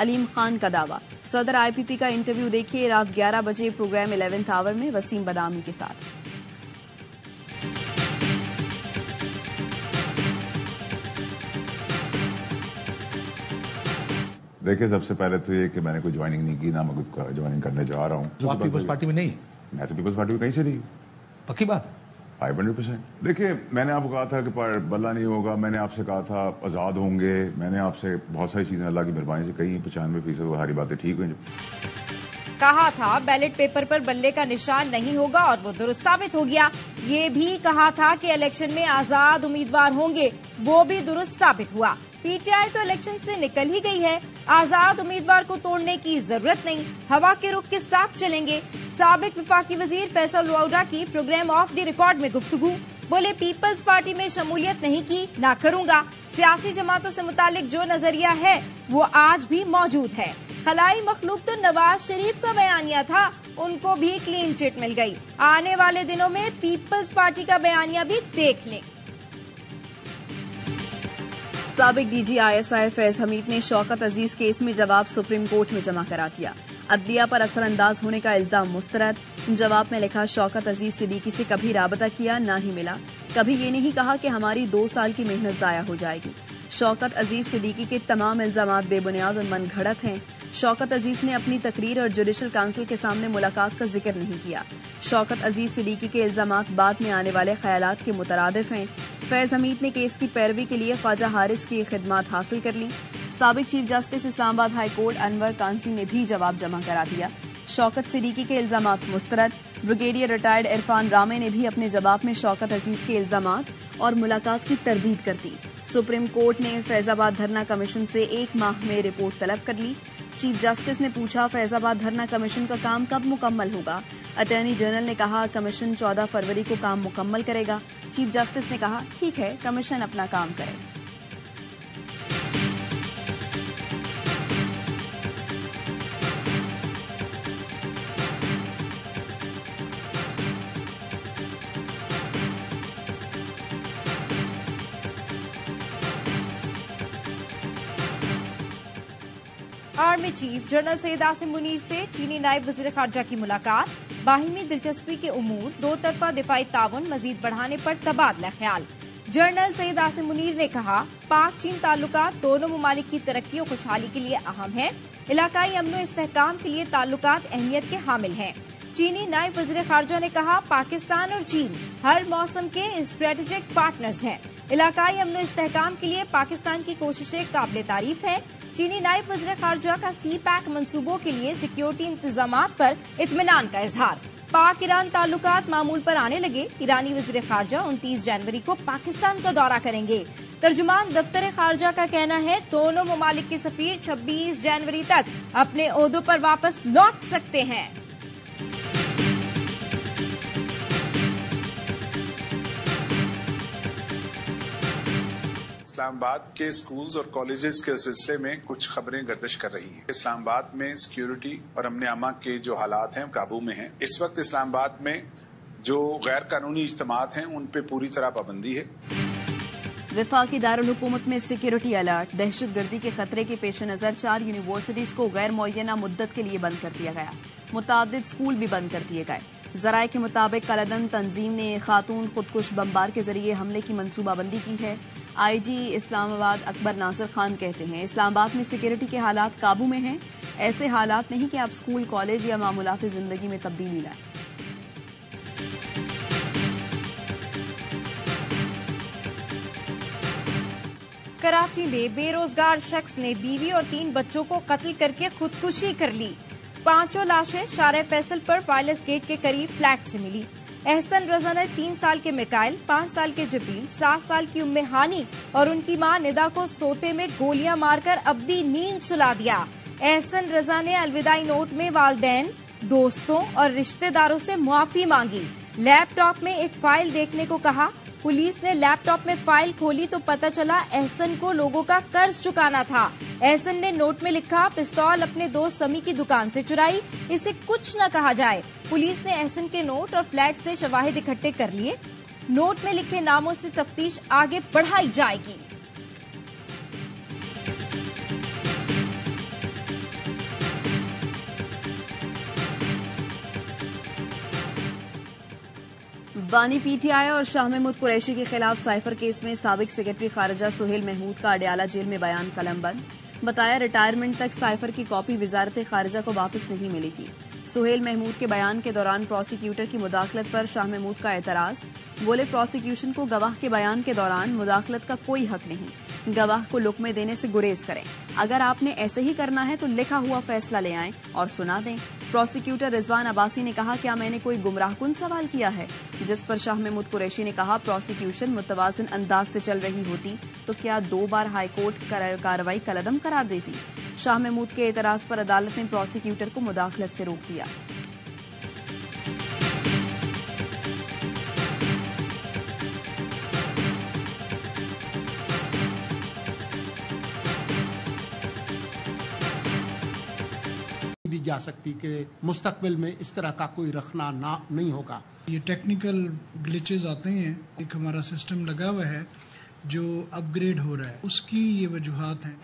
علیم خان کا دعویٰ۔ صدر IPP کا انٹرویو دیکھیے رات 11 بجے پروگرام 11th آور میں وسیم بدامی کے ساتھ۔ دیکھیں، سب سے پہلے تو یہ کہ میں نے کوئی جوائننگ نہیں کی، نہ میں کوئی جوائننگ کرنے جا رہا ہوں۔ آپ پیپلز پارٹی میں نہیں؟ میں تو پیپلز پارٹی میں کہیں سے نہیں۔ پکی بات؟ 500%۔ دیکھیے، میں نے آپ کو کہا تھا کہ بدلہ نہیں ہوگا، میں نے آپ سے کہا تھا آزاد ہوں گے، میں نے آپ سے بہت ساری چیزیں اللہ کی مہربانی سے کہیں 95% وہ ساری باتیں ٹھیک ہوئی۔ کہا تھا بیلٹ پیپر پر بلے کا نشان نہیں ہوگا اور وہ درست ثابت ہو گیا۔ یہ بھی کہا تھا کہ الیکشن میں آزاد امیدوار ہوں گے، وہ بھی درست ثابت ہوا۔ PTI تو الیکشن سے نکل ہی گئی ہے، آزاد امیدوار کو توڑنے کی ضرورت نہیں، ہوا کے رخ کے ساتھ چلیں گے۔ سابق وفاقی وزیر فیصل لوڈا کی پروگرام آف دی ریکارڈ میں گفتگو، بولے پیپلز پارٹی میں شمولیت نہیں کی، نہ کروں گا۔ سیاسی جماعتوں سے متعلق جو نظریہ ہے وہ آج بھی موجود ہے۔ خلائی مخلوق تو نواز شریف کا بیانیہ تھا، ان کو بھی کلین چٹ مل گئی۔ آنے والے دنوں میں پیپلز پارٹی کا بیانیہ بھی دیکھ لیں۔ سابق DG ISI فیض حمید نے شوکت عزیز کیس میں جواب سپریم کورٹ میں جمع کرا دیا۔ عدلیہ پر اثر انداز ہونے کا الزام مسترد۔ جواب میں لکھا، شوکت عزیز صدیقی سے کبھی رابطہ کیا نہ ہی ملا، کبھی یہ نہیں کہا کہ ہماری 2 سال کی محنت ضائع ہو جائے گی۔ شوکت عزیز صدیقی کے تمام الزامات بے بنیاد اور من گھڑت ہیں۔ شوکت عزیز نے اپنی تقریر اور جوڈیشل کونسل کے سامنے ملاقات کا ذکر نہیں کیا۔ شوکت عزیز صدیقی کے الزامات بعد میں آنے والے خیالات کے مترادف ہیں۔ فیض حمید نے کیس کی پیروی کے لیے خواجہ حارث کی خدمات حاصل کر لی۔ سابق چیف جسٹس اسلام آباد ہائی کورٹ انور کانسی نے بھی جواب جمع کرا دیا۔ شوکت صدیقی کے الزامات مسترد۔ بریگیڈیئر ریٹائرڈ عرفان رامے نے بھی اپنے جواب میں شوکت عزیز کے الزامات اور ملاقات کی تردید کر دی۔ سپریم کورٹ نے فیض آباد دھرنا کمیشن سے 1 ماہ میں رپورٹ طلب کر لی۔ چیف جسٹس نے پوچھا، فیض آباد دھرنا کمیشن کا کام کب مکمل ہوگا؟ اٹارنی جنرل نے کہا، کمیشن 14 فروری کو کام مکمل کرے گا۔ چیف جسٹس نے کہا، ٹھیک ہے، کمیشن اپنا کام کرے۔ Army chief general Syed Asim Munir سے چینی نائب وزیر خارجہ کی ملاقات، باہمی دلچسپی کے امور، 2 طرفہ دفاعی تعاون مزید بڑھانے پر تبادلہ خیال۔ جنرل سید عاصم منیر نے کہا، پاک چین تعلقات دونوں ممالک کی ترقی اور خوشحالی کے لیے اہم ہیں، علاقائی امن و استحکام کے لیے تعلقات اہمیت کے حامل ہیں۔ چینی نائب وزیر خارجہ نے کہا، پاکستان اور چین ہر موسم کے اسٹریٹجک پارٹنرز ہیں، علاقائی امن و استحکام کے لیے پاکستان کی کوششیں قابل تعریف ہیں۔ چینی نائب وزیر خارجہ کا سی پیک منصوبوں کے لیے سیکیورٹی انتظامات پر اطمینان کا اظہار۔ پاک ایران تعلقات معمول پر آنے لگے، ایرانی وزیر خارجہ 29 جنوری کو پاکستان کا دورہ کریں گے۔ ترجمان دفتر خارجہ کا کہنا ہے، دونوں ممالک کے سفیر 26 جنوری تک اپنے عہدوں پر واپس لوٹ سکتے ہیں۔ اسلام آباد کے اسکولز اور کالجز کے سلسلے میں کچھ خبریں گردش کر رہی ہیں۔ اسلام آباد میں سیکیورٹی اور امن امان کے جو حالات ہیں قابو میں ہیں۔ اس وقت اسلام آباد میں جو غیر قانونی اجتماعات ہیں ان پہ پوری طرح پابندی ہے۔ وفاقی دارالحکومت میں سیکیورٹی الرٹ، دہشت گردی کے خطرے کے پیش نظر 4 یونیورسٹیز کو غیر معینہ مدت کے لیے بند کر دیا گیا۔ متعدد اسکول بھی بند کر دیے گئے۔ ذرائع کے مطابق کالعدم تنظیم نے خاتون خودکش بمبار کے ذریعے حملے کی منصوبہ بندی کی ہے۔ IG اسلام آباد اکبر ناصر خان کہتے ہیں، اسلام آباد میں سیکیورٹی کے حالات قابو میں ہیں، ایسے حالات نہیں کہ آپ اسکول، کالج یا معمولات زندگی میں تبدیلی لائیں۔ کراچی میں بے روزگار شخص نے بیوی اور 3 بچوں کو قتل کر کے خودکشی کر لی۔ 5 لاشیں شارع فیصل پر وائرلیس گیٹ کے قریب فلیٹ سے ملی۔ احسن رضا نے 3 سال کے میکائل، 5 سال کے جبریل، 7 سال کی ام ہانی اور ان کی ماں ندا کو سوتے میں گولیاں مار کر ابدی نیند سلا دیا۔ احسن رضا نے الوداعی نوٹ میں والدین، دوستوں اور رشتہ داروں سے معافی مانگی۔ لیپ ٹاپ میں ایک فائل دیکھنے کو کہا۔ پولیس نے لیپ ٹاپ میں فائل کھولی تو پتہ چلا احسن کو لوگوں کا قرض چکانا تھا۔ احسن نے نوٹ میں لکھا، پستول اپنے دوست سمی کی دکان سے چرائی، اسے کچھ نہ کہا جائے۔ پولیس نے احسن کے نوٹ اور فلیٹ سے شواہد اکٹھے کر لیے۔ نوٹ میں لکھے ناموں سے تفتیش آگے بڑھائی جائے گی۔ بانی پی ٹی آئی اور شاہ محمود قریشی کے خلاف سائفر کیس میں سابق سیکرٹری خارجہ سہیل محمود کا اڈیالہ جیل میں بیان قلم بند. بتایا ریٹائرمنٹ تک سائفر کی کاپی وزارت خارجہ کو واپس نہیں ملی تھی. سہیل محمود کے بیان کے دوران پروسیکیوٹر کی مداخلت پر شاہ محمود کا اعتراض. بولے پروسیکیوشن کو گواہ کے بیان کے دوران مداخلت کا کوئی حق نہیں. گواہ کو لقمے دینے سے گریز کریں. اگر آپ نے ایسے ہی کرنا ہے تو لکھا ہوا فیصلہ لے آئیں اور سنا دیں. پروسیکیوٹر رضوان عباسی نے کہا کیا میں نے کوئی گمراہ کن سوال کیا ہے؟ جس پر شاہ محمود قریشی نے کہا پروسیکیوشن متوازن انداز سے چل رہی ہوتی تو کیا 2 بار ہائی کورٹ کارروائی کالعدم قرار دیتی. شاہ محمود کے اعتراض پر عدالت نے پروسیکیوٹر کو مداخلت سے روک دیا. دی جا سکتی کہ مستقبل میں اس طرح کا کوئی رکھنا نہیں ہوگا. یہ ٹیکنیکل گلیچز آتے ہیں. ایک ہمارا سسٹم لگا ہوا ہے جو اپ گریڈ ہو رہا ہے, اس کی یہ وجوہات ہیں.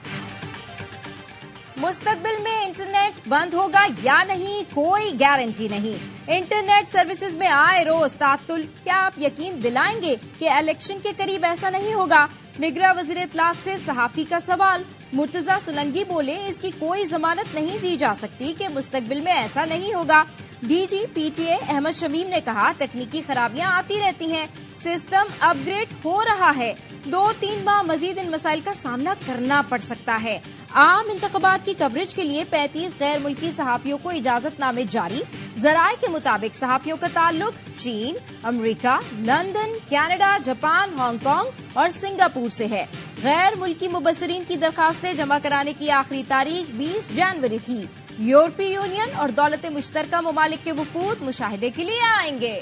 مستقبل میں انٹرنیٹ بند ہوگا یا نہیں کوئی گارنٹی نہیں. انٹرنیٹ سروسز میں آئے روز تعطل. کیا آپ یقین دلائیں گے کہ الیکشن کے قریب ایسا نہیں ہوگا؟ نگراں وزیر اطلاعات سے صحافی کا سوال. مرتضی سولنگی بولے اس کی کوئی ضمانت نہیں دی جا سکتی کہ مستقبل میں ایسا نہیں ہوگا. D G P T A Ahmed Shamim نے کہا تکنیکی خرابیاں آتی رہتی ہیں, سسٹم اپ گریڈ ہو رہا ہے, 2-3 ماہ مزید ان مسائل کا سامنا کرنا پڑ سکتا ہے. عام انتخابات کی کوریج کے لیے 35 غیر ملکی صحافیوں کو اجازت نامے جاری. ذرائع کے مطابق صحافیوں کا تعلق چین, امریکہ, London, Canada, Japan, Hong Kong اور سنگاپور سے ہے. غیر ملکی مبصرین کی درخواستیں جمع کرانے کی آخری تاریخ 20 جنوری تھی. یورپی یونین اور دولت مشترکہ ممالک کے وفود مشاہدے کے لیے آئیں گے.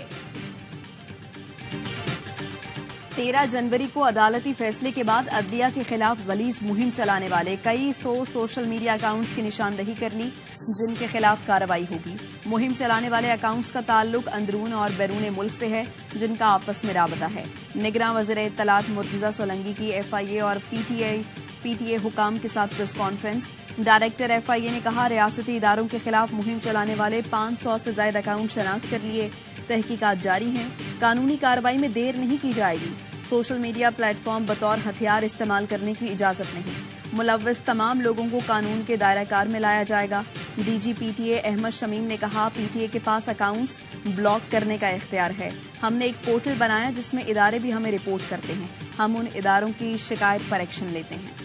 13 جنوری کو عدالتی فیصلے کے بعد عدلیہ کے خلاف غلیظ مہم چلانے والے کئی 100 سوشل میڈیا اکاؤنٹس کی نشاندہی کر لی جن کے خلاف کارروائی ہوگی. مہم چلانے والے اکاؤنٹس کا تعلق اندرون اور بیرون ملک سے ہے جن کا آپس میں رابطہ ہے. نگراں وزیر اطلاعات مرتضی سولنگی کی ایف آئی اے اور پی ٹی اے حکام کے ساتھ پریس کانفرنس. ڈائریکٹر ایف آئی اے نے کہا ریاستی اداروں کے خلاف مہم چلانے والے 500 سے زائد اکاؤنٹ شناخت کر لیے. تحقیقات جاری ہیں. قانونی کارروائی میں دیر نہیں کی جائے گی. سوشل میڈیا پلیٹ فارم بطور ہتھیار استعمال کرنے کی اجازت نہیں. ملوث تمام لوگوں کو قانون کے دائرہ کار میں لایا جائے گا. D G P T A Ahmed Shamim نے کہا پی ٹی اے کے پاس اکاؤنٹس بلاک کرنے کا اختیار ہے. ہم نے ایک پورٹل بنایا جس میں ادارے بھی ہمیں رپورٹ کرتے ہیں. ہم ان اداروں کی شکایت پر ایکشن لیتے ہیں.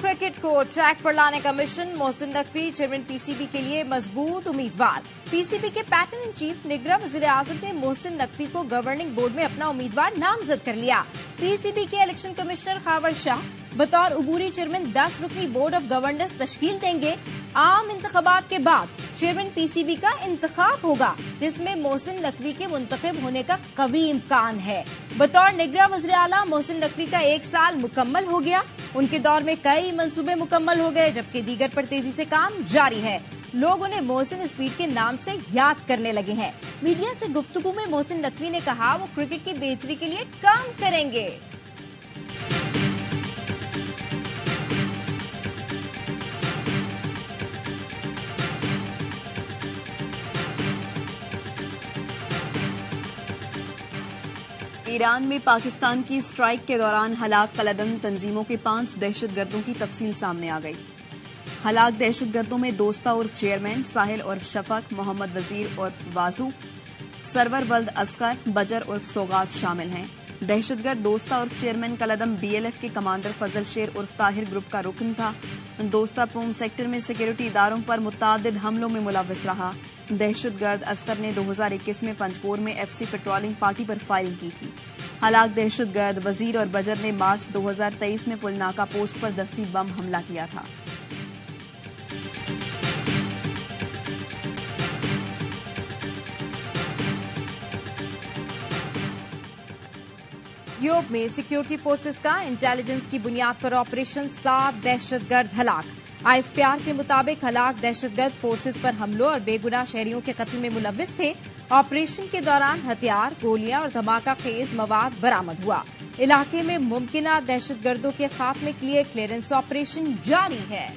کرکٹ کو ٹریک پر لانے کا مشن. Mohsin Naqvi chairman P C B کے لیے مضبوط امیدوار. پی سی بی کے پیٹرن ان چیف نگراں وزیر اعظم نے محسن نقوی کو گورننگ بورڈ میں اپنا امیدوار نامزد کر لیا. پی سی بی کے الیکشن کمشنر خاور شاہ بطور عبوری چیئرمین 10 رکنی بورڈ آف گورننس تشکیل دیں گے. عام انتخابات کے بعد چیئرمین پی سی بی کا انتخاب ہوگا جس میں محسن نقوی کے منتخب ہونے کا قوی امکان ہے. بطور نگراں وزیر اعلیٰ محسن نقوی کا 1 سال مکمل ہو گیا. ان کے دور میں کئی منصوبے مکمل ہو گئے جبکہ دیگر پر تیزی سے کام جاری ہے. لوگ انہیں محسن اسپیڈ کے نام سے یاد کرنے لگے ہیں. میڈیا سے گفتگو میں محسن نقوی نے کہا وہ کرکٹ کی بہتری کے لیے کام کریں گے. ایران میں پاکستان کی اسٹرائیک کے دوران ہلاک قلعدم تنظیموں کے 5 دہشت گردوں کی تفصیل سامنے آ گئی. ہلاک دہشت گردوں میں دوستہ اور چیئرمین ساحل اور شفق, محمد وزیر اور وازو, سرور بلد اصغر, بجر اور سوغات شامل ہیں. دہشت گرد دوستہ اور چیئرمین قلعدم بی ایل ایف کے کمانڈر فضل شیر عرف طاہر گروپ کا رکن تھا. دوستہ پوم سیکٹر میں سیکورٹی اداروں پر متعدد حملوں میں ملوث رہا. دہشت گرد اصغر نے 2021 میں پنجگور میں ایف سی پیٹرولنگ پارٹی پر فائرنگ کی تھی. ہلاک دہشت گرد وزیر اور بجر نے مارچ 2023 میں پلناکا پوسٹ پر دستی بم حملہ کیا تھا. یوب میں سیکیورٹی فورسز کا انٹیلیجنس کی بنیاد پر آپریشن 7 دہشت گرد ہلاک. آئی ایس پی آر کے مطابق ہلاک دہشت گرد فورسز پر حملوں اور بے گناہ شہریوں کے قتل میں ملوث تھے. آپریشن کے دوران ہتھیار, گولیاں اور دھماکہ خیز مواد برآمد ہوا. علاقے میں ممکنہ دہشت گردوں کے خاتمے کے لیے کلیئرنس آپریشن جاری ہے۔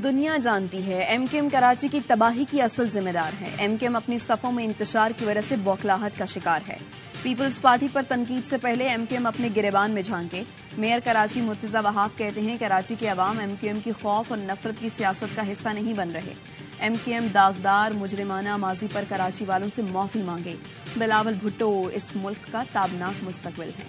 دنیا جانتی ہے ایم کیو ایم کراچی کی تباہی کی اصل ذمہ دار ہے۔ ایم کیو ایم اپنی صفوں میں انتشار کی وجہ سے بوکھلاہٹ کا شکار ہے۔ پیپلز پارٹی پر تنقید سے پہلے ایم کیو ایم اپنے گریبان میں جھانکے۔ میئر کراچی مرتضی وہاب کہتے ہیں کراچی کے عوام ایم کیو ایم کی خوف اور نفرت کی سیاست کا حصہ نہیں بن رہے۔ ایم کیو ایم داغدار مجرمانہ ماضی پر کراچی والوں سے معافی مانگے۔ بلاول بھٹو اس ملک کا تابناک مستقبل ہے۔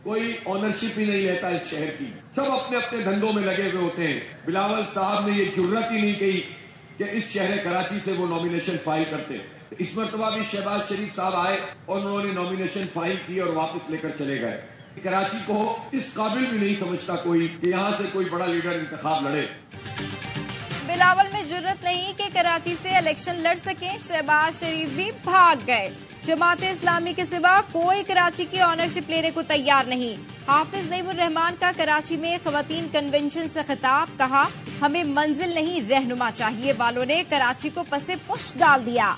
کوئی آنرشپ ہی نہیں رہتا اس شہر کی، سب اپنے اپنے دھندوں میں لگے ہوئے ہوتے ہیں۔ بلاول صاحب نے یہ جرت ہی نہیں کی کہ اس شہر کراچی سے وہ نامینیشن فائل کرتے۔ اس مرتبہ بھی شہباز شریف صاحب آئے اور انہوں نے نامینیشن فائل کی اور واپس لے کر چلے گئے۔ کراچی کو اس قابل بھی نہیں سمجھتا کوئی کہ یہاں سے کوئی بڑا لیڈر انتخاب لڑے۔ بلاول میں جرت نہیں کہ کراچی سے الیکشن لڑ سکیں، شہباز شریف بھی بھاگ گئے۔ جماعت اسلامی کے سوا کوئی کراچی کی آنرشپ لینے کو تیار نہیں۔ حافظ نعیم الرحمان کا کراچی میں خواتین کنونشن سے خطاب، کہا ہمیں منزل نہیں رہنما چاہیے والوں نے کراچی کو پسے پش ڈال دیا۔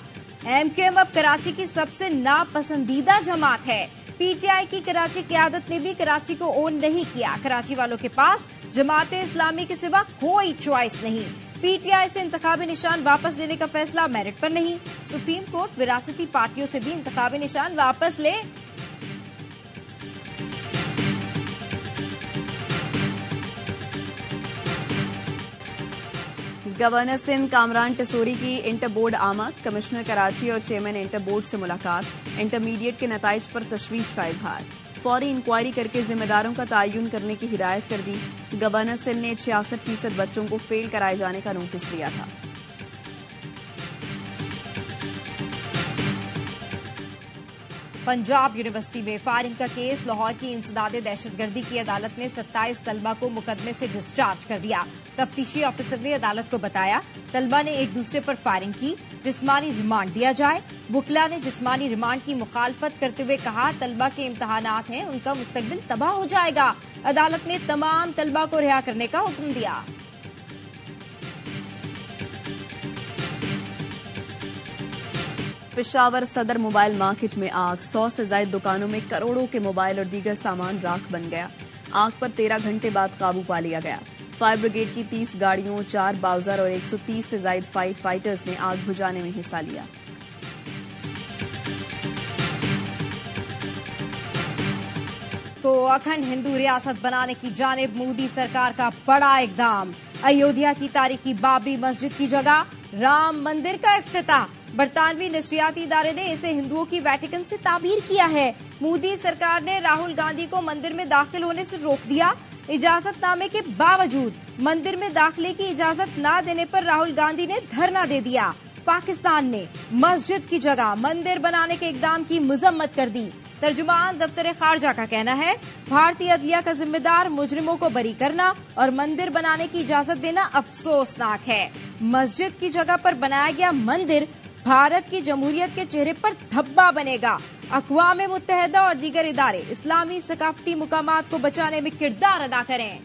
ایم کیو ایم اب کراچی کی سب سے ناپسندیدہ جماعت ہے۔ پی ٹی آئی کی کراچی قیادت نے بھی کراچی کو اون نہیں کیا۔ کراچی والوں کے پاس جماعت اسلامی کے سوا کوئی چوائس نہیں۔ پی ٹی آئی سے انتخابی نشان واپس لینے کا فیصلہ میرٹ پر نہیں۔ سپریم کورٹ وراثتی پارٹیوں سے بھی انتخابی نشان واپس لے۔ گورنر سندھ کامران ٹسوری کی انٹر بورڈ آمد، کمشنر کراچی اور چیئرمین انٹر بورڈ سے ملاقات، انٹرمیڈیٹ کے نتائج پر تشویش کا اظہار، فوری انکوائری کر کے ذمہ داروں کا تعین کرنے کی ہدایت کر دی۔ گورنر سندھ نے 66% بچوں کو فیل کرائے جانے کا نوٹس دیا تھا۔ پنجاب یونیورسٹی میں فائرنگ کا کیس، لاہور کی انسداد دہشت گردی کی عدالت نے 27 طلبہ کو مقدمے سے ڈسچارج کر دیا۔ تفتیشی آفیسر نے عدالت کو بتایا طلبہ نے ایک دوسرے پر فائرنگ کی، جسمانی ریمانڈ دیا جائے۔ وکلا نے جسمانی ریمانڈ کی مخالفت کرتے ہوئے کہا طلبہ کے امتحانات ہیں، ان کا مستقبل تباہ ہو جائے گا۔ عدالت نے تمام طلبہ کو رہا کرنے کا حکم دیا۔ پشاور صدر موبائل مارکیٹ میں آگ، 100 سے زائد دکانوں میں کروڑوں کے موبائل اور دیگر سامان راکھ بن گیا۔ آگ پر 13 گھنٹے بعد قابو پا لیا گیا۔ فائر بریگیڈ کی 30 گاڑیوں، 4 باؤزر اور 130 سے زائد فائر فائٹرز نے آگ بجھانے میں حصہ لیا۔ کو اکھنڈ ہندو ریاست بنانے کی جانب مودی سرکار کا بڑا اقدام، ایودھیا کی تاریخی بابری مسجد کی جگہ رام مندر کا افتتاح۔ برطانوی نشریاتی ادارے نے اسے ہندوؤں کی ویٹیکن سے تعبیر کیا ہے۔ مودی سرکار نے راہل گاندھی کو مندر میں داخل ہونے سے روک دیا۔ اجازت نامے کے باوجود مندر میں داخلے کی اجازت نہ دینے پر راہل گاندھی نے دھرنا دے دیا۔ پاکستان نے مسجد کی جگہ مندر بنانے کے اقدام کی مذمت کر دی۔ ترجمان دفتر خارجہ کا کہنا ہے بھارتی عدلیہ کا ذمہ دار مجرموں کو بری کرنا اور مندر بنانے کی اجازت دینا افسوسناک ہے۔ مسجد کی جگہ پر بنایا گیا مندر بھارت کی جمہوریت کے چہرے پر دھبا بنے گا۔ اقوام متحدہ اور دیگر ادارے اسلامی ثقافتی مقامات کو بچانے میں کردار ادا کریں۔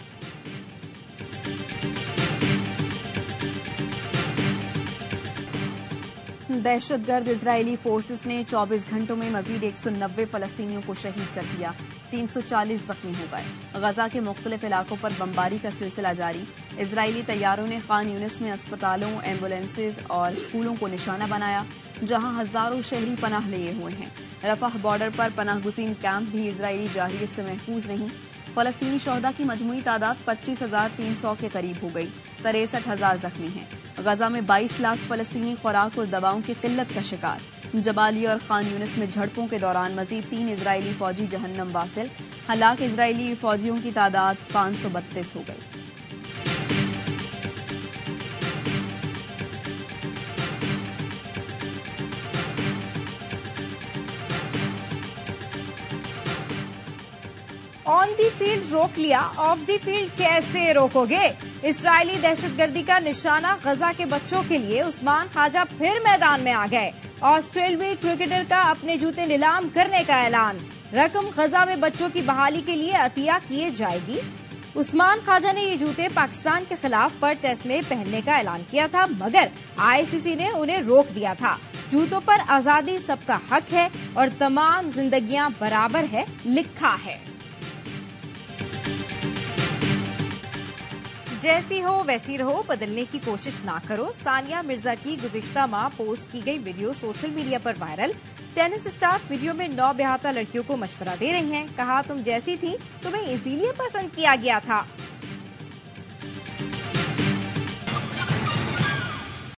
دہشت گرد اسرائیلی فورسز نے 24 گھنٹوں میں مزید 190 فلسطینیوں کو شہید کر دیا، 340 زخمی ہو گئے۔ غزہ کے مختلف علاقوں پر بمباری کا سلسلہ جاری۔ اسرائیلی طیاروں نے خان یونس میں اسپتالوں، ایمبولینسز اور اسکولوں کو نشانہ بنایا، جہاں ہزاروں شہری پناہ لیے ہوئے ہیں۔ رفح بارڈر پر پناہ گزین کیمپ بھی اسرائیلی جارحیت سے محفوظ نہیں۔ فلسطینی شہدا کی مجموعی تعداد 25,300 کے قریب ہو گئی، 63,000 زخمی ہیں۔ غزہ میں 22 لاکھ فلسطینی خوراک اور دواؤں کی قلت کا شکار۔ جبالیہ اور خان یونس میں جھڑپوں کے دوران مزید 3 اسرائیلی فوجی جہنم واصل، ہلاک اسرائیلی فوجیوں کی تعداد 532 ہو گئی۔ آن دی فیلڈ روک لیا، آف دی فیلڈ کیسے روکو گے؟ اسرائیلی دہشت گردی کا نشانہ غزہ کے بچوں کے لیے عثمان خواجہ پھر میدان میں آ گئے۔ آسٹریلوی کرکٹر کا اپنے جوتے نیلام کرنے کا اعلان۔ رقم غزہ میں بچوں کی بحالی کے لیے عطیہ کیے جائے گی۔ عثمان خواجہ نے یہ جوتے پاکستان کے خلاف پر ٹیسٹ میں پہننے کا اعلان کیا تھا، مگر ICC نے انہیں روک دیا تھا۔ جوتوں پر آزادی سب کا حق ہے اور تمام زندگیاں برابر ہے لکھا ہے۔ جیسی ہو ویسی رہو، بدلنے کی کوشش نہ کرو۔ ثانیہ مرزا کی گزشتہ ماہ پوسٹ کی گئی ویڈیو سوشل میڈیا پر وائرل۔ ٹینس اسٹار ویڈیو میں 9 بیاہتا لڑکیوں کو مشورہ دے رہی ہیں، کہا تم جیسی تھی تمہیں اسی لیے پسند کیا گیا تھا۔